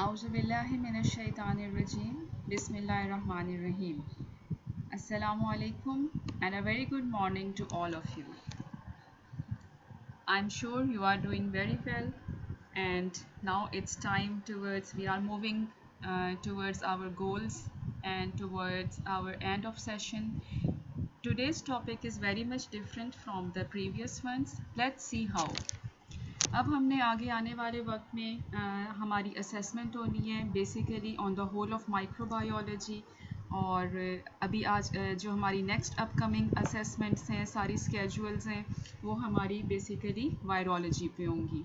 Auzubillahiminash-shaytanir-rajim. Bismillahir-rahmanir-rahim. Assalamu alaikum and a very good morning to all of you. I'm sure you are doing very well, and now it's time we are moving towards our goals and towards our end of session. Today's topic is very much different from the previous ones. Let's see how. अब हमने आगे आने वाले वक्त में हमारी assessment होनी है basically on the whole of microbiology और अभी आज जो हमारी नेक्स्ट अपकमिंग असेसमेंट्स हैं सारी स्केजुअल्स हैं वो हमारी बेसिकली वायरोलॉजी पे होंगी।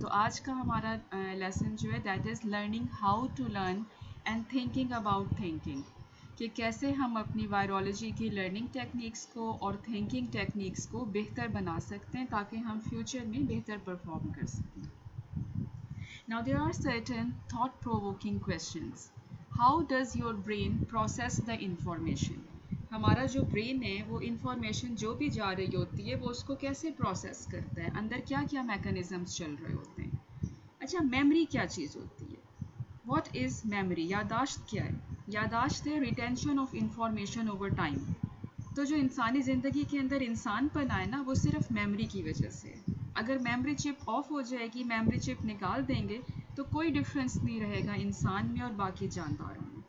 तो आज का हमारा लेसन जो है that is learning how to learn and thinking about thinking, कि कैसे हम अपनी वायरोलॉजी की लर्निंग टेक्निक्स को और थिंकिंग टेक्निक्स को बेहतर बना सकते हैं ताकि हम फ्यूचर में बेहतर परफॉर्म कर सकें। Now there are certain thought provoking questions. How does your brain process the information? हमारा जो ब्रेन है वो इंफॉर्मेशन जो भी जा रही होती है वो उसको कैसे प्रोसेस करता है, अंदर क्या क्या मैकेनिज़म्स चल रहे होते हैं। अच्छा, मेमोरी क्या चीज़ होती है? What is memory? यादाश्त क्या है? यादाश्त है retention of information over time. तो जो इंसानी ज़िंदगी के अंदर इंसानपन आए ना वो सिर्फ मेमोरी की वजह से है। अगर मेमोरी चिप ऑफ हो जाएगी, मेमोरी चिप निकाल देंगे तो कोई डिफरेंस नहीं रहेगा इंसान में और बाकी जानदारों में।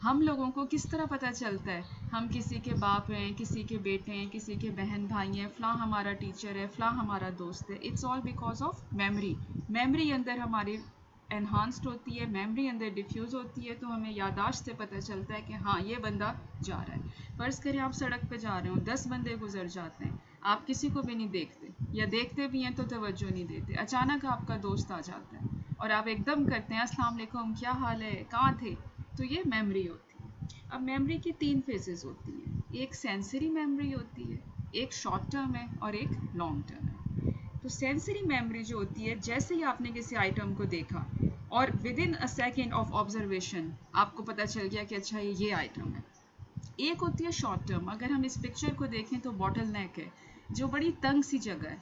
हम लोगों को किस तरह पता चलता है हम किसी के बाप हैं, किसी के बेटे हैं, किसी के बहन भाई हैं, फ़लाँ हमारा टीचर है, फ़लाँ हमारा दोस्त है? It's all because of memory. Memory अंदर हमारी एनहांस्ड होती है, मेमोरी अंदर डिफ्यूज़ होती है, तो हमें यादाश्त से पता चलता है कि हाँ ये बंदा जा रहा है। फ़र्ज़ करें आप सड़क पे जा रहे हो, 10 बंदे गुजर जाते हैं, आप किसी को भी नहीं देखते या देखते भी हैं तो तवज्जो नहीं देते, अचानक आपका दोस्त आ जाता है और आप एकदम करते हैं अस्सलाम वालेकुम, क्या हाल है, कहाँ थे? तो ये मेमोरी होती है। अब मेमोरी की 3 फेजेस होती हैं, एक सेंसरी मेमोरी होती है, एक शॉर्ट टर्म है और एक लॉन्ग टर्म है। तो सेंसरी मेमोरी जो होती है, जैसे ही आपने किसी आइटम को देखा और with in a second of observation आपको पता चल गया कि अच्छा ये आइटम है। एक होती है शॉर्ट टर्म। अगर हम इस पिक्चर को देखें तो बॉटल नेक है जो बड़ी तंग सी जगह है,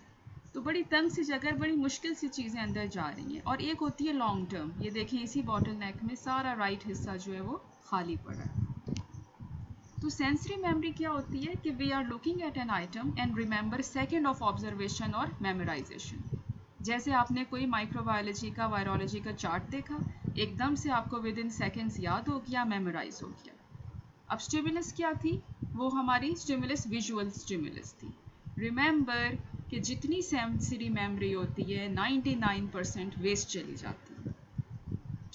तो बड़ी तंग सी जगह, बड़ी मुश्किल सी चीज़ें अंदर जा रही हैं। और एक होती है लॉन्ग टर्म। ये देखें इसी बॉटल नेक में सारा राइट हिस्सा जो है वो खाली पड़ा है। तो सेंसरी मेमोरी क्या होती है कि we are looking at an item and remember second of observation और मेमोराइजेशन। जैसे आपने कोई माइक्रोबायोलॉजी का, वायरोलॉजी का चार्ट देखा, एकदम से आपको विद इन सेकेंड्स याद हो गया, मेमोराइज हो गया। अब स्टिमुलस क्या थी? वो हमारी स्टिमुलस विजुअल स्टिमुलस थी। रिमेंबर कि जितनी सेंसरी मेमोरी होती है 99% वेस्ट चली जाती है।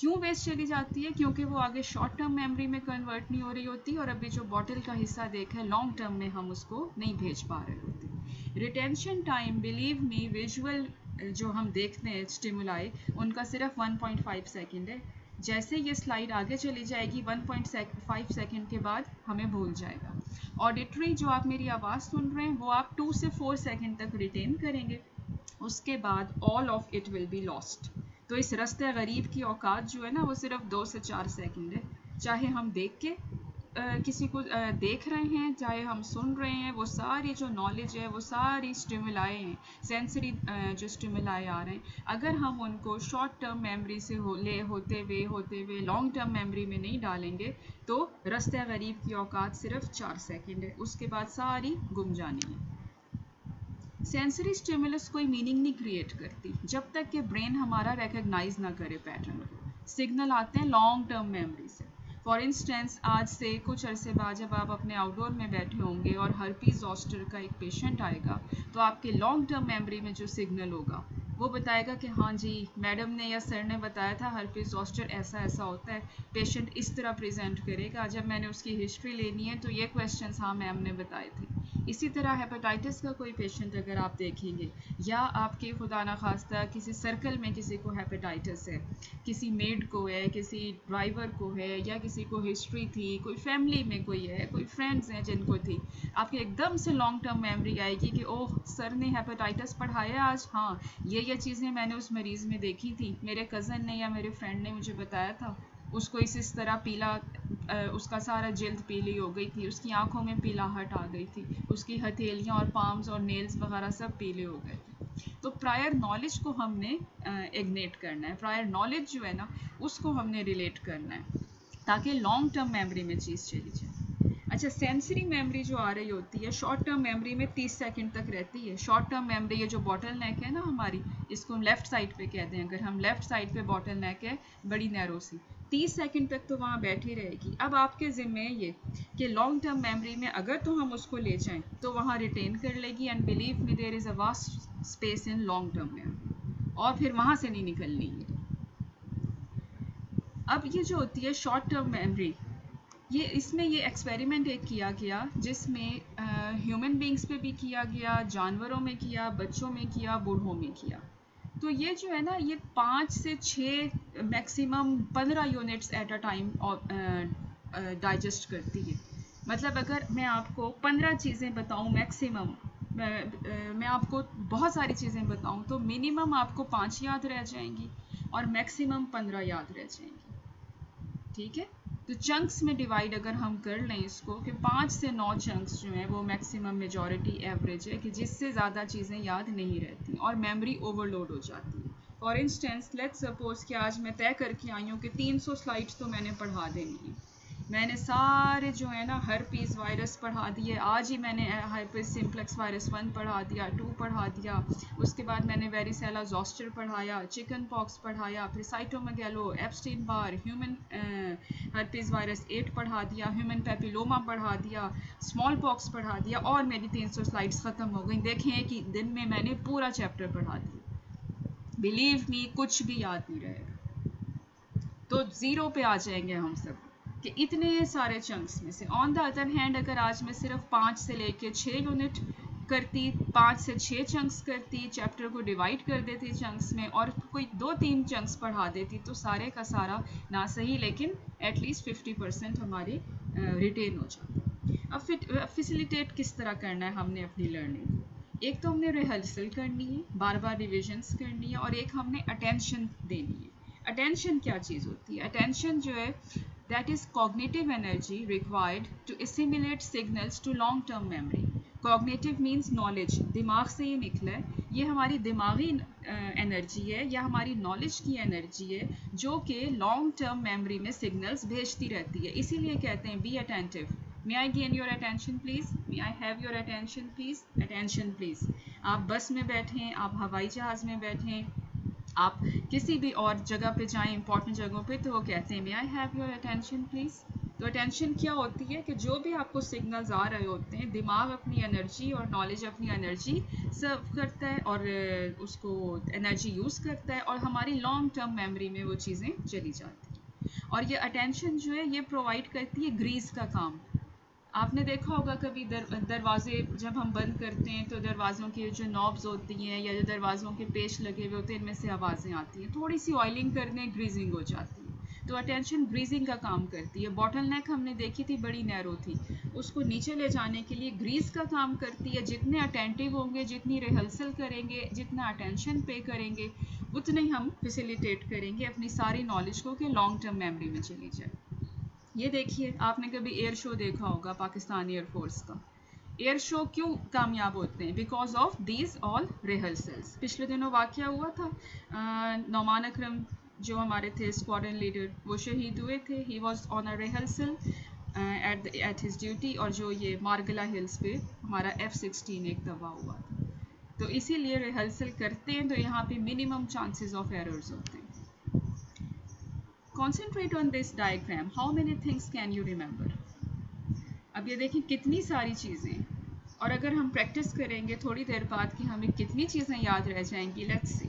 क्यों वेस्ट चली जाती है? क्योंकि वो आगे शॉर्ट टर्म मेमोरी में कन्वर्ट नहीं हो रही होती और अभी जो बॉटल का हिस्सा देखा है लॉन्ग टर्म में हम उसको नहीं भेज पा रहे होते। Retention time, believe me, visual जो हम देखते हैं स्टिमुलाई उनका सिर्फ 1.5 सेकेंड है। जैसे ये स्लाइड आगे चली जाएगी 1.5 सेकेंड के बाद हमें भूल जाएगा। ऑडिटरी जो आप मेरी आवाज़ सुन रहे हैं वो आप 2 से 4 सेकेंड तक रिटेन करेंगे, उसके बाद all of it will be lost. तो इस रास्ते गरीब की औकात जो है ना वो सिर्फ 2 से 4 सेकंड है। चाहे हम देख के किसी को देख रहे हैं, चाहे हम सुन रहे हैं, वो सारी जो नॉलेज है वो सारी स्टिमुलाई हैं, सेंसरी जो स्टिमुलाई आ रहे हैं, अगर हम उनको शॉर्ट टर्म मेमोरी से होते हुए लॉन्ग टर्म मेमोरी में नहीं डालेंगे तो रास्ते गरीब की औकात सिर्फ 4 सेकंड है, उसके बाद सारी गुम जानी है। सेंसरी स्टिमुलस कोई मीनिंग नहीं क्रिएट करती जब तक कि ब्रेन हमारा रिकग्नाइज ना करे पैटर्न को। सिग्नल आते हैं लॉन्ग टर्म मेमोरी से। फॉर इंस्टेंस आज से कुछ अरसे बाद जब आप अपने आउटडोर में बैठे होंगे और हर्पीज जोस्टर का एक पेशेंट आएगा तो आपके लॉन्ग टर्म मेमोरी में जो सिग्नल होगा वो बताएगा कि हाँ जी मैडम ने या सर ने बताया था हर्पीज जोस्टर ऐसा ऐसा होता है, पेशेंट इस तरह प्रेजेंट करेगा, जब मैंने उसकी हिस्ट्री लेनी है तो ये क्वेश्चंस हाँ मैम ने बताए थे। इसी तरह हेपेटाइटिस का कोई पेशेंट अगर आप देखेंगे या आपके खुदा ना खास्ता किसी सर्कल में किसी को हेपेटाइटिस है, किसी मेड को है, किसी ड्राइवर को है, या किसी को हिस्ट्री थी, कोई फैमिली में कोई है, कोई फ्रेंड्स हैं जिनको थी, आपकी एकदम से लॉन्ग टर्म मेमोरी आएगी कि ओह सर ने हेपेटाइटिस पढ़ाया आज, हाँ ये चीज़ें मैंने उस मरीज़ में देखी थी, मेरे कज़न ने या मेरे फ्रेंड ने मुझे बताया था, उसको इस तरह पीला उसका सारा जल्द पीली हो गई थी, उसकी आंखों में पीलाहट आ गई थी, उसकी हथेलियाँ और पाम्स और नेल्स वगैरह सब पीले हो गए थे। तो प्रायर नॉलेज को हमने इग्नेट करना है, प्रायर नॉलेज जो है ना उसको हमने रिलेट करना है ताकि लॉन्ग टर्म मेमोरी में चीज़ चली जाए। अच्छा, सेंसरी मेमोरी जो आ रही होती है शॉर्ट टर्म मेमोरी में 30 सेकंड तक रहती है। शॉर्ट टर्म मेमोरी ये जो बॉटल नेक है ना हमारी, इसको हम लेफ्ट साइड पे कहते हैं, अगर हम लेफ्ट साइड पे बॉटल नेक है बड़ी नैरो सी, 30 सेकंड तक तो वहाँ बैठी रहेगी। अब आपके ज़िम्मे है ये कि लॉन्ग टर्म मेमोरी में अगर तो हम उसको ले जाएं तो वहाँ रिटेन कर लेगी, and believe me there is a vast space in long term memory, और फिर वहाँ से नहीं निकलनी है। अब ये जो होती है शॉर्ट टर्म मेमोरी, ये इसमें ये एक्सपेरिमेंट एक किया गया जिसमें ह्यूमन बींग्स पे भी किया गया, जानवरों में किया, बच्चों में किया, बूढ़ों में किया। तो ये जो है ना ये 5 से 6 maximum 15 units at a time digest करती है। मतलब अगर मैं आपको 15 चीज़ें बताऊं मैक्सिमम, मैं आपको बहुत सारी चीज़ें बताऊं तो मिनिमम आपको 5 याद रह जाएंगी और मैक्सिमम 15 याद रह जाएंगी। ठीक है, तो चंक्स में डिवाइड अगर हम कर लें इसको कि 5 से 9 चंक्स जो हैं वो मैक्सिमम मेजॉरिटी एवरेज है कि जिससे ज़्यादा चीज़ें याद नहीं रहती और मेमोरी ओवरलोड हो जाती है। फॉर इंस्टेंस लेट्स सपोज कि आज मैं तय करके आई हूँ कि 300 स्लाइड्स तो मैंने पढ़ा देनी है। मैंने सारे जो है ना हर्पीज़ वायरस पढ़ा दिए, आज ही मैंने हर्पीज़ सिम्प्लेक्स वायरस 1 पढ़ा दिया, 2 पढ़ा दिया, उसके बाद मैंने वेरिसेला जोस्टर पढ़ाया, चिकन पॉक्स पढ़ाया, फिर साइटोमेगेलो, एप्स्टीन बार, ह्यूमन हर्पीज़ वायरस 8 पढ़ा दिया, ह्यूमन पेपिलोमा पढ़ा दिया, स्मॉल पॉक्स पढ़ा दिया, और मेरी 300 स्लाइड्स ख़त्म हो गई। देखें कि दिन में मैंने पूरा चैप्टर पढ़ा दिया। बिलीव मी कुछ भी याद नहीं रहेगा, तो ज़ीरो पे आ जाएंगे हम सब कि इतने सारे चंक्स में से। ऑन द अदर हैंड अगर आज मैं सिर्फ 5 से लेके 6 यूनिट करती, 5 से 6 चंक्स करती, चैप्टर को डिवाइड कर देती चंक्स में और कोई 2-3 चंक्स पढ़ा देती तो सारे का सारा ना सही लेकिन एटलीस्ट 50% हमारी रिटेन हो जाती। अब फैसिलिटेट किस तरह करना है हमने अपनी लर्निंग को? एक तो हमने रिहर्सल करनी है, बार बार रिविजन्स करनी है, और एक हमने अटेंशन देनी है। अटेंशन क्या चीज़ होती है? अटेंशन जो है that is cognitive energy required to assimilate signals to long term memory. Cognitive means knowledge, दिमाग से ये निकला है, ये हमारी दिमागी एनर्जी है या हमारी नॉलेज की एनर्जी है जो कि लॉन्ग टर्म मेमोरी में सिग्नल्स भेजती रहती है। इसीलिए कहते हैं be attentive. May I gain your attention please, may I have your attention please, attention please. आप बस में बैठें, आप हवाई जहाज़ में बैठें, आप किसी भी और जगह पे जाएं इंपॉर्टेंट जगहों पे, तो वो कहते हैं may I have your attention please. तो अटेंशन क्या होती है कि जो भी आपको सिग्नल्स आ रहे होते हैं, दिमाग अपनी एनर्जी और नॉलेज अपनी एनर्जी सर्व करता है और उसको एनर्जी यूज़ करता है और हमारी लॉन्ग टर्म मेमोरी में वो चीज़ें चली जाती हैं। और ये अटेंशन जो है ये प्रोवाइड करती है ग्रीस का काम। आपने देखा होगा कभी दरवाजे जब हम बंद करते हैं तो दरवाज़ों की जो नॉब्स होती हैं या जो दरवाज़ों के पेच लगे हुए होते हैं इनमें से आवाज़ें आती हैं, थोड़ी सी ऑयलिंग करने ग्रीजिंग हो जाती है। तो अटेंशन ग्रीजिंग का काम करती है। बॉटल नेक हमने देखी थी बड़ी नैरो थी, उसको नीचे ले जाने के लिए ग्रीस का काम करती है। जितने अटेंटिव होंगे, जितनी रिहर्सल करेंगे, जितना अटेंशन पे करेंगे, उतने ही हम फैसिलिटेट करेंगे अपनी सारी नॉलेज को कि लॉन्ग टर्म मेमोरी में चली जाए। ये देखिए, आपने कभी एयर शो देखा होगा पाकिस्तान एयरफोर्स का। एयर शो क्यों कामयाब होते हैं? Because of these all rehearsals. पिछले दिनों वाक़या हुआ था, नौमान अकरम जो हमारे थे स्क्वाड्रन लीडर, वो शहीद हुए थे। He was on a rehearsal at his duty, और जो ये मारगला हिल्स पे हमारा F-16 एक दबा हुआ था। तो इसीलिए रिहर्सल करते हैं तो यहाँ पे मिनिमम चांसेस ऑफ एरर्स होते हैं। Concentrate on this diagram. How many things can you remember? अब ये देखिए कितनी सारी चीज़ें, और अगर हम प्रैक्टिस करेंगे थोड़ी देर बाद कि हमें कितनी चीज़ें याद रह जाएंगी। Let's see,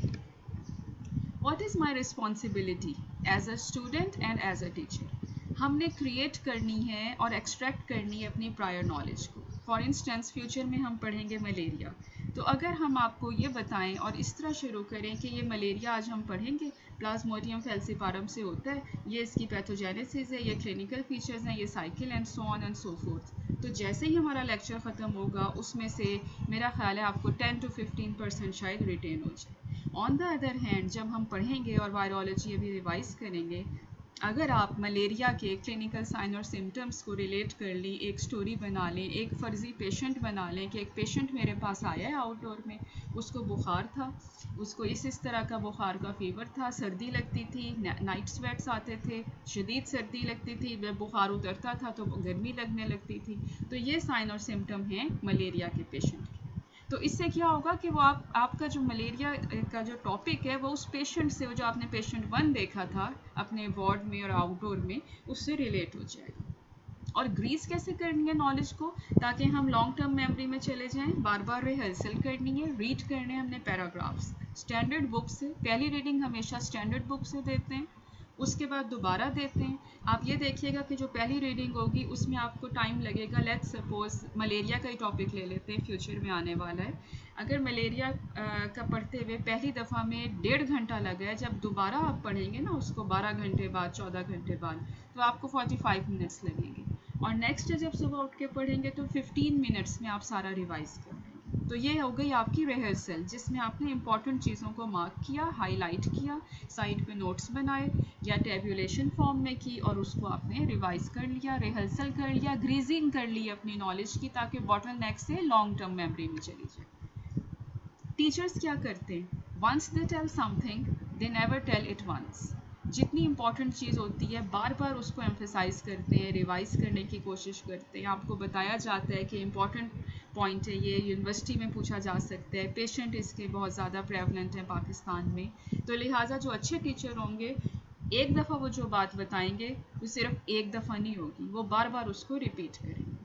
what is my responsibility as a student and as a teacher? हमने क्रिएट करनी है और एक्सट्रैक्ट करनी है अपनी प्रायर नॉलेज को। फॉर इंस्टेंस फ्यूचर में हम पढ़ेंगे मलेरिया, तो अगर हम आपको ये बताएं और इस तरह शुरू करें कि ये मलेरिया आज हम पढ़ेंगे प्लाज्मोडियम फैल्सिपारम से होता है, ये इसकी पैथोजेनेसिस है, ये क्लिनिकल फीचर्स हैं, ये cycle and so on and so fourth. तो जैसे ही हमारा लेक्चर ख़त्म होगा उसमें से मेरा ख्याल है आपको 10 to 15% शायद रिटेन हो जाए। ऑन द अदर हैंड जब हम पढ़ेंगे और वायरोलॉजी अभी रिवाइज करेंगे अगर आप मलेरिया के क्लिनिकल साइन और सिम्टम्स को रिलेट कर ली, एक स्टोरी बना लें, एक फ़र्ज़ी पेशेंट बना लें कि एक पेशेंट मेरे पास आया है आउटडोर में, उसको बुखार था, उसको इस तरह का बुखार का फ़ीवर था, सर्दी लगती थी, नाइट स्वेट्स आते थे, शदीद सर्दी लगती थी, जब बुखार उतरता था तो गर्मी लगने लगती थी। तो ये साइन और सिम्टम हैं मलेरिया के पेशेंट के। तो इससे क्या होगा कि वो आपका जो मलेरिया का जो टॉपिक है वो उस पेशेंट से, वो जो आपने पेशेंट 1 देखा था अपने वार्ड में और आउटडोर में, उससे रिलेट हो जाएगा। और ग्रीस कैसे करनी है नॉलेज को, ताकि हम लॉन्ग टर्म मेमोरी में चले जाएं। बार बार रिहर्सल करनी है, रीड करने हैं हमने पैराग्राफ्स स्टैंडर्ड बुक से। पहली रीडिंग हमेशा स्टैंडर्ड बुक से देते हैं, उसके बाद दोबारा देते हैं। आप ये देखिएगा कि जो पहली रीडिंग होगी उसमें आपको टाइम लगेगा, लेट्स सपोज मलेरिया का ही टॉपिक ले लेते हैं, फ्यूचर में आने वाला है। अगर मलेरिया का पढ़ते हुए पहली दफ़ा में 1.5 घंटा लगा है, जब दोबारा आप पढ़ेंगे ना उसको 12 घंटे बाद, 14 घंटे बाद, तो आपको 45 मिनट्स लगेंगे। और नेक्स्ट डे जब सुबह उठ के पढ़ेंगे तो 15 मिनट्स में आप सारा रिवाइज कर लेंगे। तो ये हो गई आपकी रिहर्सल, जिसमें आपने इंपॉर्टेंट चीज़ों को मार्क किया, हाईलाइट किया, साइड पे नोट्स बनाए या टेबुलेशन फॉर्म में की, और उसको आपने रिवाइज कर लिया, रिहर्सल कर लिया, ग्रीजिंग कर ली अपनी नॉलेज की, ताकि बॉटल नेक से लॉन्ग टर्म मेमोरी में चली जाए। टीचर्स क्या करते हैं, once they tell something they never tell it once. जितनी इंपॉर्टेंट चीज़ होती है बार बार उसको एम्फेसाइज करते हैं, रिवाइज करने की कोशिश करते हैं। आपको बताया जाता है कि इंपॉर्टेंट पॉइंट है ये, यूनिवर्सिटी में पूछा जा सकता है, पेशेंट इसके बहुत ज़्यादा प्रेवलेंट हैं पाकिस्तान में। तो लिहाजा जो अच्छे टीचर होंगे, एक दफ़ा वो जो बात बताएंगे वो सिर्फ एक दफ़ा नहीं होगी, वो बार बार उसको रिपीट करेंगे।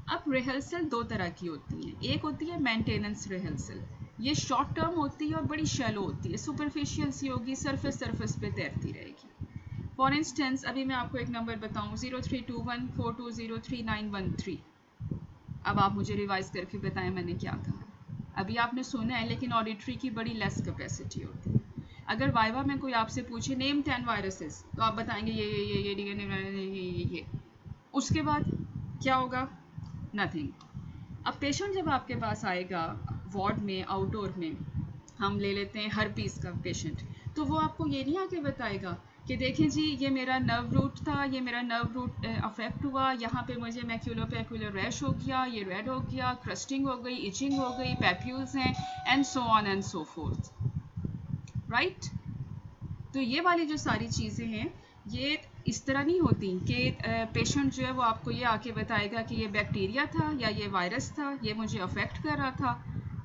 अब रिहर्सल दो तरह की होती है, एक होती है मेंटेनेंस रिहर्सल, ये शॉर्ट टर्म होती है और बड़ी शैलो होती है, सुपरफिशियल सी होगी, सरफेस पे तैरती रहेगी। फॉर इंस्टेंस अभी मैं आपको एक नंबर बताऊं, 032142033913। अब आप मुझे रिवाइज करके बताएं मैंने क्या कहा। अभी आपने सुना है, लेकिन ऑडिटरी की बड़ी लेस कैपेसिटी होती है। अगर वाइवा में कोई आपसे पूछे नेम 10 वायरसेस, तो आप बताएंगे ये। उसके बाद क्या होगा, नथिंग। अब पेशेंट जब आपके पास आएगा वार्ड में, आउटडोर में, हम ले लेते हैं हर्पीस का पेशेंट, तो वो आपको ये नहीं आके बताएगा कि देखें जी ये मेरा नर्व रूट था, ये मेरा नर्व रूट अफेक्ट हुआ, यहाँ पे मुझे मैक्यूलोपैक्युलर रैश हो गया, ये रेड हो गया, क्रस्टिंग हो गई, इचिंग हो गई, पैप्यूल्स हैं, and so on and so fourth, right. तो ये वाली जो सारी चीज़ें हैं, ये इस तरह नहीं होती कि पेशेंट जो है वो आपको ये आके बताएगा कि ये बैक्टीरिया था या ये वायरस था, ये मुझे अफेक्ट कर रहा था,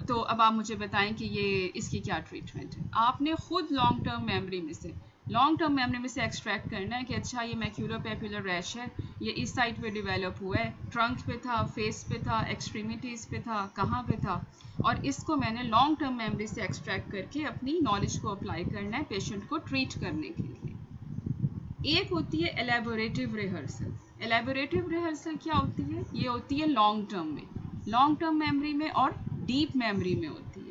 तो अब आप मुझे बताएं कि ये इसकी क्या ट्रीटमेंट है। आपने खुद लॉन्ग टर्म मेमोरी में से एक्सट्रैक्ट करना है कि अच्छा ये मैक्यूलोपैपुलर रैश है, ये इस साइड पे डेवलप हुआ है, ट्रंक पे था, फेस पे था, एक्सट्रीमिटीज़ पे था, कहाँ पे था, और इसको मैंने लॉन्ग टर्म मेमोरी से एक्सट्रैक्ट करके अपनी नॉलेज को अप्लाई करना है पेशेंट को ट्रीट करने के लिए। एक होती है एलेबोरेटिव रिहर्सल। एलेबोरेटिव रिहर्सल क्या होती है, ये होती है लॉन्ग टर्म मेमोरी में और डीप मेमोरी में होती है।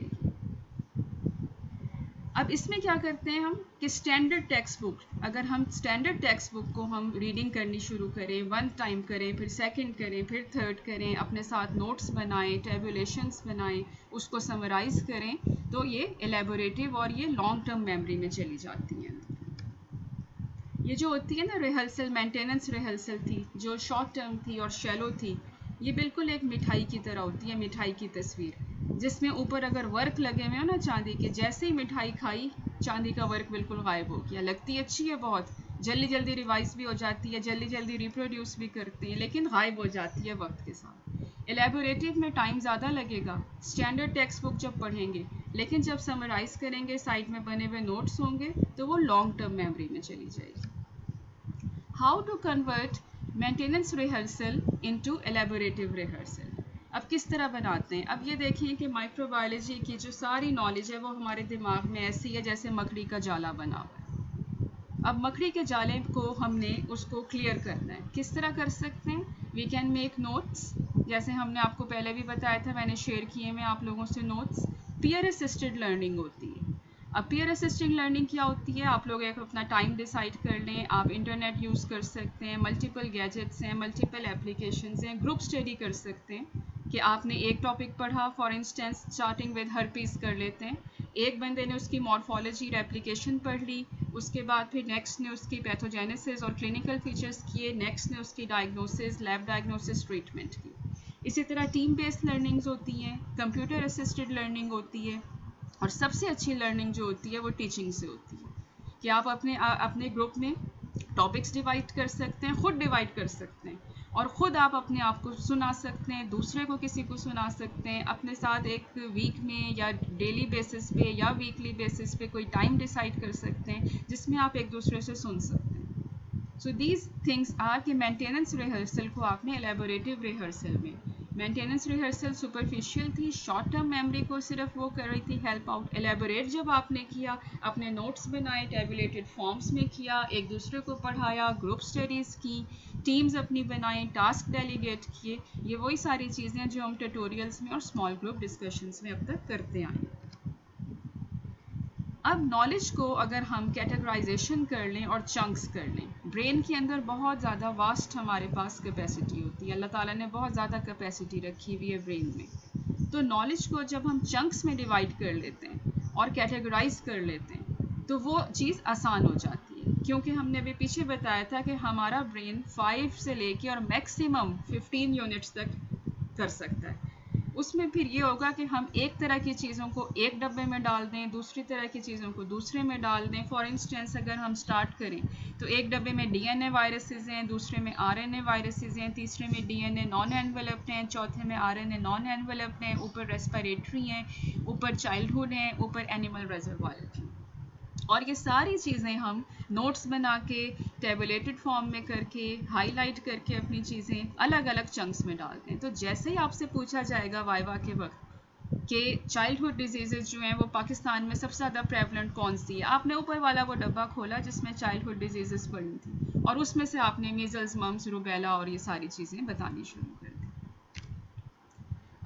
अब इसमें क्या करते हैं हम कि स्टैंडर्ड टेक्स्ट बुक, अगर हम स्टैंडर्ड टेक्स्ट बुक को हम रीडिंग करनी शुरू करें, 1 टाइम करें, फिर सेकंड करें, फिर थर्ड करें, अपने साथ नोट्स बनाएं, टेबुलेशंस बनाएं, उसको समराइज़ करें, तो ये एलेबोरेटिव और ये लॉन्ग टर्म मेमोरी में चली जाती हैं। ये जो होती है ना रिहर्सल, मेंटेनेंस रिहर्सल थी, जो शॉर्ट टर्म थी और शैलो थी, ये बिल्कुल एक मिठाई की तरह होती है, मिठाई की तस्वीर, जिसमें ऊपर अगर वर्क लगे हुए हो ना चांदी के, जैसे ही मिठाई खाई चांदी का वर्क बिल्कुल गायब हो गया। लगती अच्छी है बहुत, जल्दी जल्दी रिवाइज भी हो जाती है, जल्दी जल्दी रिप्रोड्यूस भी करते हैं, लेकिन गायब हो जाती है वक्त के साथ। एलेबोरेटिव में टाइम ज़्यादा लगेगा, स्टैंडर्ड टेक्स्ट बुक जब पढ़ेंगे, लेकिन जब समराइज करेंगे, साइड में बने हुए नोट्स होंगे, तो वो लॉन्ग टर्म मेमोरी में चली जाएगी। How to convert maintenance rehearsal into elaborative rehearsal. अब किस तरह बनाते हैं, अब ये देखिए कि माइक्रोबायोलॉजी की जो सारी नॉलेज है वो हमारे दिमाग में ऐसी है जैसे मकड़ी का जाला बना हुआ है। अब मकड़ी के जाले को हमने उसको क्लियर करना है, किस तरह कर सकते हैं, वी कैन मेक नोट्स, जैसे हमने आपको पहले भी बताया था, मैंने शेयर किए में आप लोगों से नोट्स। पीयर असिस्टेड लर्निंग होती है। अब पीयर असिस्टेड लर्निंग क्या होती है, आप लोग एक अपना टाइम डिसाइड कर लें, आप इंटरनेट यूज़ कर सकते हैं, मल्टीपल गैजेट्स हैं, मल्टीपल एप्लीकेशंस हैं, ग्रुप स्टडी कर सकते हैं कि आपने एक टॉपिक पढ़ा, for instance starting with herpes कर लेते हैं, एक बंदे ने उसकी मॉर्फोलॉजी रेप्लिकेशन पढ़ ली, उसके बाद फिर नेक्स्ट ने उसकी पैथोजेनेसिस और क्लिनिकल फीचर्स किए, नेक्स्ट ने उसकी डायग्नोसिस, लैब डायग्नोसिस, ट्रीटमेंट की। इसी तरह टीम बेस्ड लर्निंग्स होती हैं, कंप्यूटर असिस्टेड लर्निंग होती है, और सबसे अच्छी लर्निंग जो होती है वो टीचिंग से होती है कि आप अपने ग्रुप में टॉपिक्स डिवाइड कर सकते हैं, खुद डिवाइड कर सकते हैं, और ख़ुद आप अपने आप को सुना सकते हैं, दूसरे को किसी को सुना सकते हैं, अपने साथ एक वीक में या डेली बेसिस पे या वीकली बेसिस पे कोई टाइम डिसाइड कर सकते हैं जिसमें आप एक दूसरे से सुन सकते हैं। सो दीज थिंग्स आर कि मेंटेनेंस रिहर्सल को आपने एलेबोरेटिव रिहर्सल में, मेंटेनेंस रिहर्सल सुपरफिशियल थी, शॉर्ट टर्म मेमोरी को सिर्फ वो कर रही थी हेल्प आउट। एलेबोरेट जब आपने किया, अपने नोट्स बनाए, टेबुलेटेड फॉर्म्स में किया, एक दूसरे को पढ़ाया, ग्रुप स्टडीज़ की, टीम्स अपनी बनाई, टास्क डेलीगेट किए, ये वही सारी चीज़ें जो हम ट्यूटोरियल्स में और स्मॉल ग्रुप डिस्कशंस में अब तक करते आए हैं। अब नॉलेज को अगर हम कैटेगराइजेशन कर लें और चंक्स कर लें, ब्रेन के अंदर बहुत ज़्यादा वास्ट हमारे पास कैपेसिटी होती है, अल्लाह ताला ने बहुत ज़्यादा कैपेसिटी रखी हुई है ब्रेन में। तो नॉलेज को जब हम चंक्स में डिवाइड कर लेते हैं और कैटेगराइज कर लेते हैं तो वो चीज़ आसान हो जाती है, क्योंकि हमने अभी पीछे बताया था कि हमारा ब्रेन 5 से लेके और मैक्सिमम 15 यूनिट्स तक कर सकता है। उसमें फिर ये होगा कि हम एक तरह की चीज़ों को एक डब्बे में डाल दें, दूसरी तरह की चीज़ों को दूसरे में डाल दें। फॉर इंस्टेंस अगर हम स्टार्ट करें तो एक डब्बे में डीएनए वायरसेस हैं, दूसरे में आरएनए वायरसेस हैं, तीसरे में डीएनए नॉन एनवेलप्ड हैं, चौथे में आरएनए नॉन एनवेलप्ड हैं, ऊपर रेस्पिरेटरी हैं, ऊपर चाइल्डहुड हैं, ऊपर एनिमल रिजर्वायर हैं। और ये सारी चीज़ें हम नोट्स बना के, टेबुलेटेड फॉर्म में करके, हाईलाइट करके अपनी चीज़ें अलग अलग चंक्स में डालते हैं। तो जैसे ही आपसे पूछा जाएगा वाइवा के वक्त कि चाइल्डहुड डिजीज़ेज़ जो हैं वो पाकिस्तान में सबसे ज़्यादा प्रेवलेंट कौन सी है, आपने ऊपर वाला वो डब्बा खोला जिसमें चाइल्डहुड डिजीज़ेज़ पड़ी थी और उसमें से आपने मीज़ल्स, मम्स, रूबेला और ये सारी चीज़ें बतानी शुरू कर दी।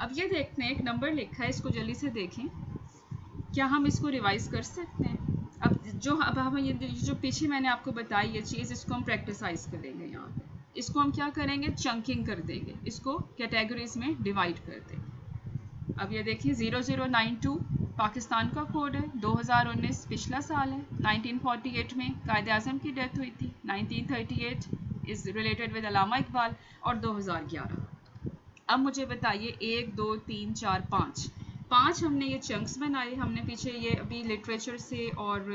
अब ये देखते हैं, एक नंबर लिखा है, इसको जल्दी से देखें, क्या हम इसको रिवाइज कर सकते हैं? अब हम ये जो पीछे मैंने आपको बताई ये चीज़, इसको हम प्रैक्टिसाइज करेंगे। यहाँ पे इसको हम क्या करेंगे, चंकिंग कर देंगे, इसको कैटेगरीज में डिवाइड कर देंगे। अब ये देखिए 0092 पाकिस्तान का कोड है, 2019 पिछला साल है, 1948 में कायदे आज़म की डेथ हुई थी, 1938 इज़ रिलेटेड विद अल्लामा इकबाल, और 2011। अब मुझे बताइए 1 2 3 4 5 हमने ये चंक्स बनाए। हमने पीछे ये अभी लिटरेचर से और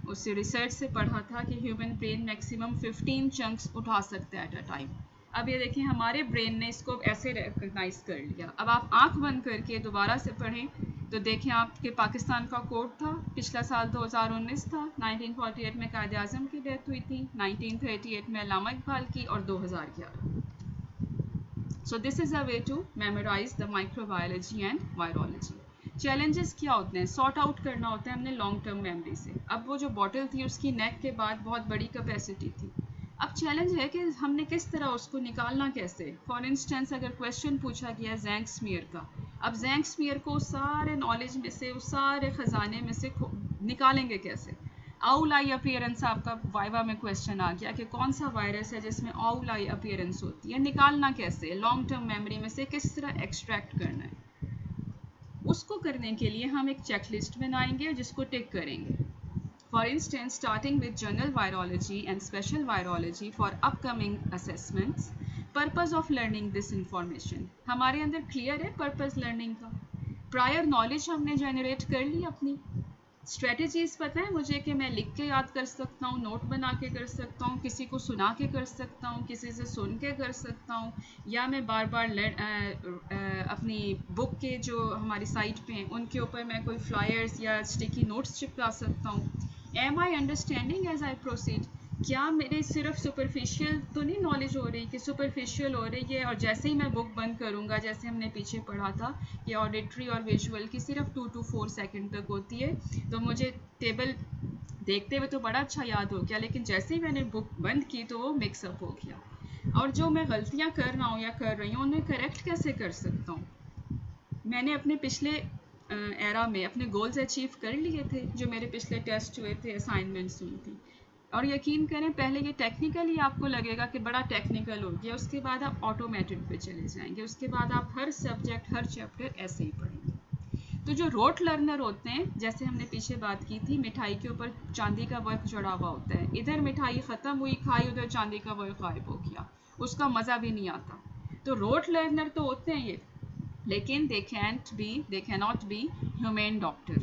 उससे रिसर्च से पढ़ा था कि ह्यूमन ब्रेन मैक्सिमम 15 चंक्स उठा सकता है एट अ टाइम। अब ये देखिए हमारे ब्रेन ने इसको ऐसे रिकग्नाइज कर लिया। अब आप आंख बंद करके दोबारा से पढ़ें तो देखें आपके पाकिस्तान का कोड था, पिछला साल 2019 था, 1948 में कायदे आज़म की डेथ हुई थी, 1938 में अल्लामा इकबाल की, और 2011। So this is a way to memorize the microbiology and virology. Challenges क्या होते हैं, सॉर्ट आउट करना होता है हमने लॉन्ग टर्म मेमोरी से। अब वो जो बॉटल थी उसकी नेक के बाद बहुत बड़ी कैपेसिटी थी। अब चैलेंज है कि हमने किस तरह उसको निकालना कैसे। फॉर इंस्टेंस अगर क्वेश्चन पूछा गया जैंक स्मीयर का, अब जैंक स्मीयर को सारे नॉलेज में से, उस सारे ख़जाने में से निकालेंगे कैसे। आउल आई अपीयरेंस आपका वाइवा में क्वेश्चन आ गया कि कौन सा वायरस है जिसमें आउल आई अपीयरेंस होती है, निकालना कैसे, लॉन्ग टर्म मेमोरी में से किस तरह एक्सट्रैक्ट करना है। उसको करने के लिए हम एक चेकलिस्ट बनाएंगे जिसको टिक करेंगे। For instance starting with general virology and special virology for upcoming assessments, purpose of learning this information, हमारे अंदर क्लियर है पर्पज़ लर्निंग का। प्रायर नॉलेज हमने जनरेट कर ली अपनी। स्ट्रेटजीज़ पता है मुझे कि मैं लिख के याद कर सकता हूँ, नोट बना के कर सकता हूँ, किसी को सुना के कर सकता हूँ, किसी से सुन के कर सकता हूँ, या मैं बार बार अपनी बुक के जो हमारी साइट पे हैं उनके ऊपर मैं कोई फ्लायर्स या स्टिकी नोट्स चिपका सकता हूँ। Am I understanding as I proceed, क्या मेरे सिर्फ सुपरफिशियल तो नहीं नॉलेज हो रही कि सुपरफिशियल हो रही है, और जैसे ही मैं बुक बंद करूँगा, जैसे हमने पीछे पढ़ा था कि ऑडिटरी और विजुअल की सिर्फ 2 to 4 सेकंड तक होती है, तो मुझे टेबल देखते हुए तो बड़ा अच्छा याद हो गया, लेकिन जैसे ही मैंने बुक बंद की तो वो मिक्सअप हो गया। और जो मैं गलतियाँ कर रहा हूँ या कर रही हूँ उन्हें करेक्ट कैसे कर सकता हूँ। मैंने अपने पिछले एरा में अपने गोल्स अचीव कर लिए थे, जो मेरे पिछले टेस्ट हुए थे, असाइनमेंट्स हुई थी, और यकीन करें पहले ये टेक्निकली आपको लगेगा कि बड़ा टेक्निकल हो गया, उसके बाद आप ऑटोमेटेड पे चले जाएंगे, उसके बाद आप हर सब्जेक्ट हर चैप्टर ऐसे ही पढ़ेंगे। तो जो रोट लर्नर होते हैं, जैसे हमने पीछे बात की थी, मिठाई के ऊपर चांदी का वर्क चढ़ा हुआ होता है, इधर मिठाई ख़त्म हुई, खाई, उधर चांदी का वर्क गायब हो गया, उसका मज़ा भी नहीं आता। तो रोट लर्नर तो होते हैं ये, लेकिन they cannot be human doctor.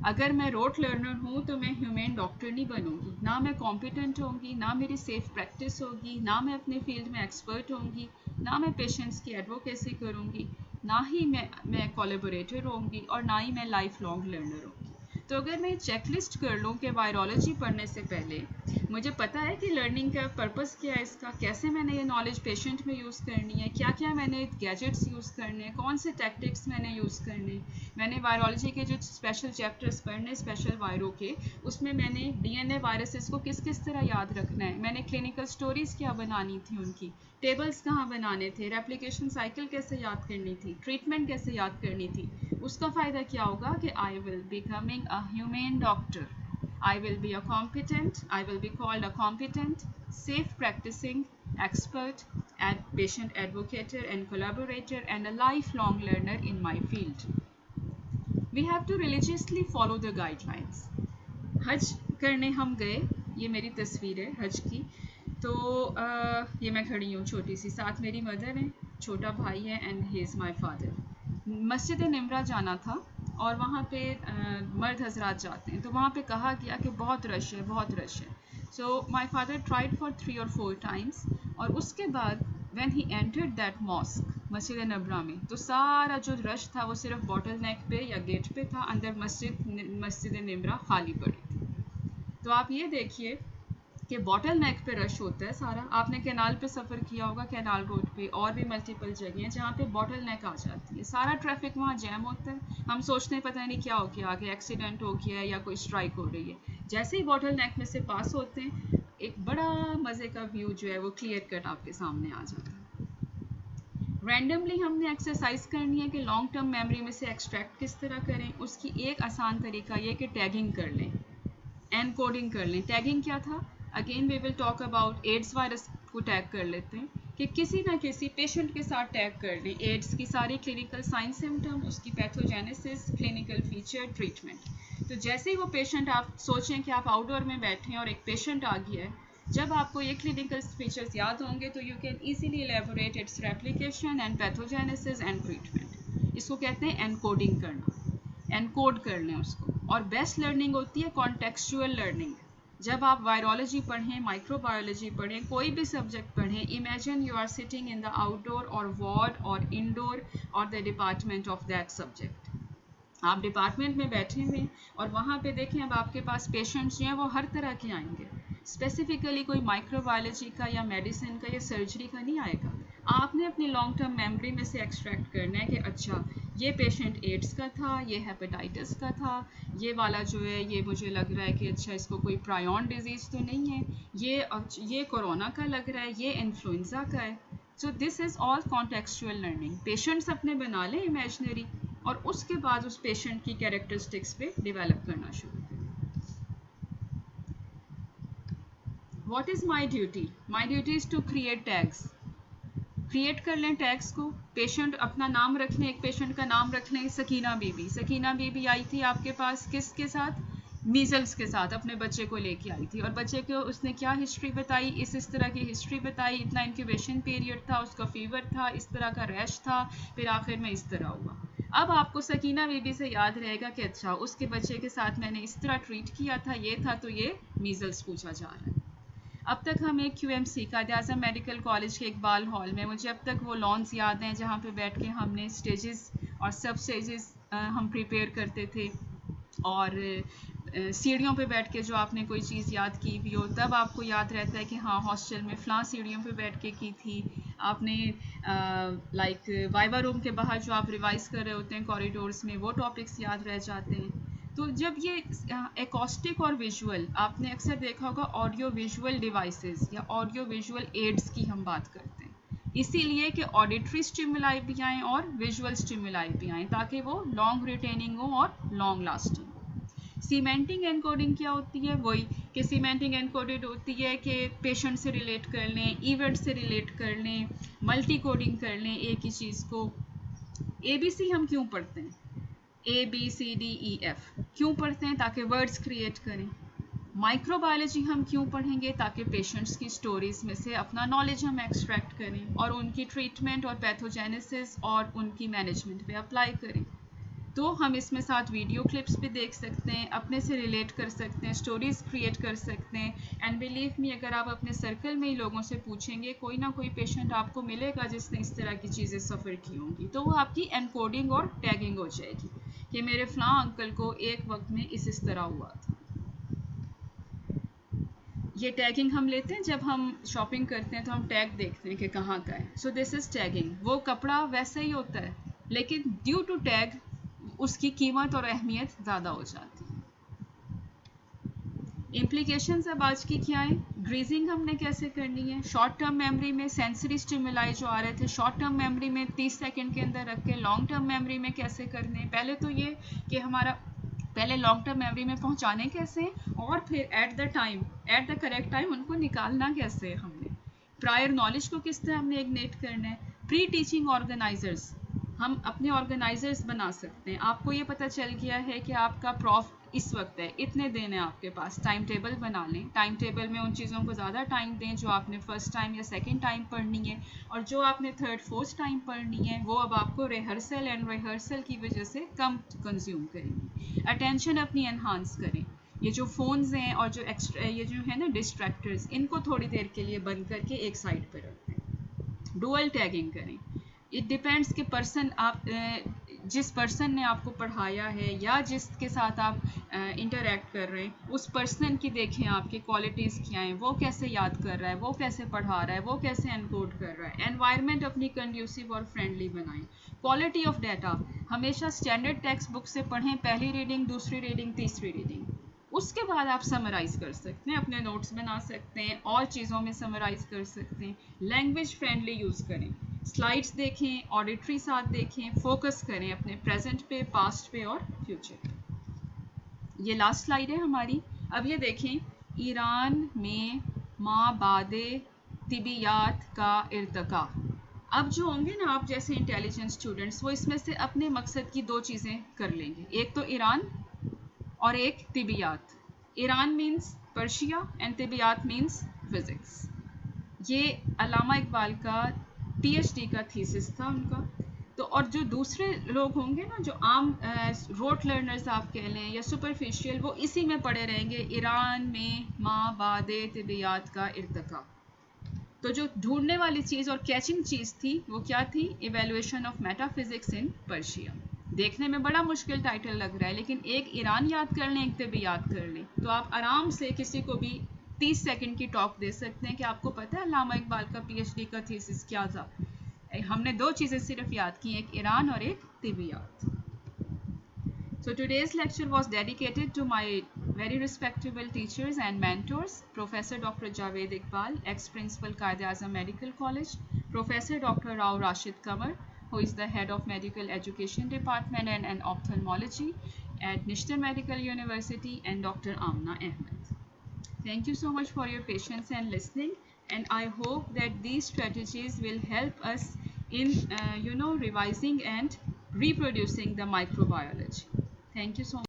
अगर मैं रोट लर्नर हूँ तो मैं ह्यूमन डॉक्टर नहीं बनूंगी, ना मैं कॉम्पिटेंट होंगी, ना मेरी सेफ प्रैक्टिस होगी, ना मैं अपने फील्ड में एक्सपर्ट होंगी, ना मैं पेशेंट्स की एडवोकेसी करूँगी, ना ही मैं कोलैबोरेटर होंगी, और ना ही मैं लाइफ लॉन्ग लर्नर होंगी। तो अगर मैं चेकलिस्ट कर लूँ कि वायरोलॉजी पढ़ने से पहले मुझे पता है कि लर्निंग का पर्पस क्या है, इसका कैसे मैंने ये नॉलेज पेशेंट में यूज़ करनी है, क्या क्या मैंने गैजेट्स यूज़ करने हैं, कौन से टैक्टिक्स मैंने यूज़ करने, मैंने वायरोलॉजी के जो स्पेशल चैप्टर्स पढ़ने स्पेशल वायरो के, उसमें मैंने डीएनए वायरसेस को किस किस तरह याद रखना है, मैंने क्लिनिकल स्टोरीज़ क्या बनानी थी, उनकी टेबल्स कहाँ बनाने थे, रेप्लिकेशन साइकिल कैसे याद करनी थी, ट्रीटमेंट कैसे याद करनी थी, उसका फ़ायदा क्या होगा कि I will becoming a human doctor, I will be a competent, I will be called a competent, safe practicing expert, and patient advocate and collaborator and a lifelong learner in my field. We have to religiously follow the guidelines. हज करने हम गए, ये मेरी तस्वीर है हज की। तो ये मैं खड़ी हूँ छोटी सी, साथ मेरी मदर है, छोटा भाई है, and he is my father. मस्जिद निमरा जाना था और वहाँ पे मर्द हजरात जाते हैं, तो वहाँ पे कहा गया कि बहुत रश है, बहुत रश है। So my father tried for 3 or 4 times, और उसके बाद when he entered that mosque मस्जिद नबरा में, तो सारा जो रश था वो सिर्फ बॉटल नेक पे या गेट पे था, अंदर मस्जिद निमरा खाली पड़ी थी। तो आप ये देखिए कि बॉटल नेक पे रश होता है सारा। आपने कैनाल पे सफ़र किया होगा, कैनाल रोड पे और भी मल्टीपल जगह हैं जहाँ पे बॉटल नेक आ जाती है, सारा ट्रैफिक वहाँ जैम होता है। हम सोचते हैं पता नहीं क्या हो गया, आगे एक्सीडेंट हो गया है या कोई स्ट्राइक हो रही है। जैसे ही बॉटल नेक में से पास होते हैं, एक बड़ा मज़े का व्यू जो है वो क्लियर कट आपके सामने आ जाता है। रैंडमली हमने एक्सरसाइज करनी है कि लॉन्ग टर्म मेमोरी में से एक्सट्रैक्ट किस तरह करें। उसकी एक आसान तरीका ये कि टैगिंग कर लें, एनकोडिंग कर लें। टैगिंग क्या था, again we will talk about AIDS virus को टैग कर लेते हैं कि किसी ना किसी पेशेंट के साथ टैग कर लें एड्स की सारी क्लिनिकल साइन सिम्टम, उसकी पैथोजेनेसिस, क्लिनिकल फीचर, ट्रीटमेंट। तो जैसे ही वो पेशेंट, आप सोचें कि आप आउटडोर में बैठे हैं और एक पेशेंट आ गया है, जब आपको ये क्लिनिकल फीचर्स याद होंगे तो you can easily elaborate it's replication and pathogenesis and treatment. इसको कहते हैं एनकोडिंग करना, एनकोड कर लें उसको। और बेस्ट लर्निंग होती है कॉन्टेक्चुअल लर्निंग। जब आप वायरोलॉजी पढ़ें, माइक्रोबायोलॉजी पढ़ें, कोई भी सब्जेक्ट पढ़ें, imagine you are sitting in the outdoor और वार्ड और इंडोर और the department of that subject. आप डिपार्टमेंट में बैठे हुए और वहाँ पे देखें अब आपके पास पेशेंट्स जो हैं वो हर तरह के आएंगे, स्पेसिफिकली कोई माइक्रोबायोलॉजी का या मेडिसिन का या सर्जरी का नहीं आएगा। आपने अपनी लॉन्ग टर्म मेमोरी में से एक्सट्रैक्ट करना है कि अच्छा ये पेशेंट एड्स का था, ये हेपेटाइटिस का था, ये वाला जो है ये मुझे लग रहा है कि अच्छा इसको कोई प्रायॉन डिजीज़ तो नहीं है, ये कोरोना का लग रहा है, ये इन्फ्लुएंजा का है। So this is all contextual learning. Patients अपने बना लें इमेजनरी, और उसके बाद उस पेशेंट की कैरेक्टरिस्टिक्स पे डेवलप करना शुरू करें। What is my duty? My duty is to create tags. Create कर लें टैग्स को, पेशेंट अपना नाम रख लें, एक पेशेंट का नाम रख लें सकीना बीबी। सकीना बीबी आई थी आपके पास किसके साथ? मीज़ल्स के साथ अपने बच्चे को लेके आई थी, और बच्चे को उसने क्या हिस्ट्री बताई, इस तरह की हिस्ट्री बताई, इतना इंक्यूबेशन पीरियड था, उसका फीवर था, इस तरह का रैश था, फिर आखिर में इस तरह हुआ। अब आपको सकीना बीबी से याद रहेगा कि अच्छा उसके बच्चे के साथ मैंने इस तरह ट्रीट किया था, ये था, तो ये मीज़ल्स पूछा जा रहा है। अब तक हम एक QMC कायद आज़म मेडिकल कॉलेज के इकबाल हॉल में, मुझे अब तक वो लॉन्स याद हैं जहाँ पे बैठ के हमने स्टेजेस और सब स्टेजेस हम प्रिपेयर करते थे, और सीढ़ियों पे बैठ के जो आपने कोई चीज़ याद की भी हो तब आपको याद रहता है कि हाँ हॉस्टल में फ़लाँ सीढ़ियों पे बैठ के की थी आपने। लाइक वाइवा रूम के बाहर जो आप रिवाइज़ कर रहे होते हैं कॉरिडोर्स में, वो टॉपिक्स याद रह जाते हैं। तो जब ये एकॉस्टिक और विजुअल, आपने अक्सर देखा होगा ऑडियो विजुअल डिवाइसेस या ऑडियो विजुअल एड्स की हम बात करते हैं, इसीलिए कि ऑडिटरी स्टिमुलाई भी आएँ और विजुअल स्टिमुलाई भी आएँ ताकि वो लॉन्ग रिटेनिंग हो और लॉन्ग लास्टिंग हो। सीमेंटिंग एनकोडिंग क्या होती है? वही कि सीमेंटिंग एनकोडेड होती है कि पेशेंट से रिलेट कर लें, इवेंट से रिलेट कर लें, मल्टी कोडिंग कर लें एक ही चीज़ को। ABC हम क्यों पढ़ते हैं? ABCDEF क्यों पढ़ते हैं? ताकि वर्ड्स क्रिएट करें। माइक्रोबायोलॉजी हम क्यों पढ़ेंगे? ताकि पेशेंट्स की स्टोरीज में से अपना नॉलेज हम एक्सट्रैक्ट करें और उनकी ट्रीटमेंट और पैथोजेनेसिस और उनकी मैनेजमेंट पे अप्लाई करें। तो हम इसमें साथ वीडियो क्लिप्स भी देख सकते हैं, अपने से रिलेट कर सकते हैं, स्टोरीज क्रिएट कर सकते हैं। एंड बिलीव मी, अगर आप अपने सर्कल में ही लोगों से पूछेंगे, कोई ना कोई पेशेंट आपको मिलेगा जिसने इस तरह की चीज़ें सफ़र की होंगी, तो वो आपकी एनकोडिंग और टैगिंग हो जाएगी कि मेरे फ़लाँ अंकल को एक वक्त में इस तरह हुआ था। ये टैगिंग हम लेते हैं जब हम शॉपिंग करते हैं, तो हम टैग देखते हैं कि कहाँ का है। So this is tagging. वो कपड़ा वैसा ही होता है, लेकिन ड्यू टू टैग उसकी कीमत और अहमियत ज़्यादा हो जाती है। इम्प्लीकेशंस अब आज की क्या है? ग्रीजिंग हमने कैसे करनी है? शॉर्ट टर्म मेमोरी में सेंसरी स्टिमुलाई जो आ रहे थे, शॉर्ट टर्म मेमोरी में 30 सेकंड के अंदर रख के लॉन्ग टर्म मेमोरी में कैसे करने हैं? पहले तो ये कि हमारा पहले लॉन्ग टर्म मेमोरी में पहुंचाने कैसे, और फिर एट द करेक्ट टाइम उनको निकालना कैसे। हमने प्रायर नॉलेज को किस तरह हमने इग्नेट करना है। प्री टीचिंग ऑर्गेनाइजर्स, हम अपने ऑर्गेनाइजर्स बना सकते हैं। आपको ये पता चल गया है कि आपका प्रॉफ इस वक्त है, इतने दिन है आपके पास, टाइम टेबल बना लें। टाइम टेबल में उन चीज़ों को ज़्यादा टाइम दें जो आपने फर्स्ट टाइम या सेकंड टाइम पढ़नी है, और जो आपने थर्ड फोर्थ टाइम पढ़नी है वो अब आपको रिहर्सल की वजह से कम कंज्यूम करेंगी। अटेंशन अपनी एनहांस करें। ये जो फ़ोन्स हैं और जो एक्स्ट्रा ये जो है ना डिस्ट्रैक्टर्स, इनको थोड़ी देर के लिए बंद करके एक साइड पर रख दें। डुअल टैगिंग करें। इट डिपेंड्स कि पर्सन आप जिस पर्सन ने आपको पढ़ाया है या जिसके साथ आप इंटरेक्ट कर रहे हैं, उस पर्सन की देखें आपकी क्वालिटीज़ क्या हैं, वो कैसे याद कर रहा है, वो कैसे पढ़ा रहा है, वो कैसे एनकोड कर रहा है। एनवायरनमेंट अपनी कंड्यूसिव और फ्रेंडली बनाएं। क्वालिटी ऑफ डाटा, हमेशा स्टैंडर्ड टेक्स्ट बुक से पढ़ें, पहली रीडिंग, दूसरी रीडिंग, तीसरी रीडिंग। उसके बाद आप समराइज़ कर सकते हैं, अपने नोट्स बना सकते हैं, और चीज़ों में समराइज़ कर सकते हैं। लैंग्वेज फ्रेंडली यूज़ करें, स्लाइड्स देखें, ऑडिटरी साथ देखें, फोकस करें अपने प्रेजेंट पे, पास्ट पे और फ्यूचर पे। ये लास्ट स्लाइड है हमारी। अब ये देखें, ईरान में माबादे तिबियात का इर्तका। अब जो होंगे ना आप जैसे इंटेलिजेंट स्टूडेंट्स, वो इसमें से अपने मकसद की दो चीज़ें कर लेंगे, एक तो ईरान और एक तिबियात। ईरान मीन्स पर्शिया एंड तिबियात मीन्स फिज़िक्स। ये अल्लामा इकबाल का पीएचडी का थीसिस था उनका। तो और जो दूसरे लोग होंगे ना, जो आम रोट लर्नर्स आप कह लें या सुपरफिशियल, वो इसी में पड़े रहेंगे, ईरान में माबादे तिबियात का इर्तका। तो जो ढूंढने वाली चीज़ और कैचिंग चीज़ थी वो क्या थी? Evaluation of metaphysics in Persia. देखने में बड़ा मुश्किल टाइटल लग रहा है, लेकिन एक ईरान याद कर लें, एक तिबी याद कर लें, तो आप आराम से किसी को भी 30 सेकंड की टॉक दे सकते हैं कि आपको पता है अल्लामा इकबाल का पीएचडी का थीसिस क्या था। हमने दो चीज़ें सिर्फ याद की, एक ईरान और एक तिबियात। So today's lecture was dedicated to my very respectable teachers and mentors, Professor Dr. Javed Iqbal, ex-principal Quaid-e-Azam Medical College, Professor Dr. Rao Rashid Kamar, who is the head of Medical Education Department and Ophthalmology at Nishtar Medical University, and Dr. Amna Ahmed. Thank you so much for your patience and listening, and I hope that these strategies will help us in revising and reproducing the microbiology. Thank you so much.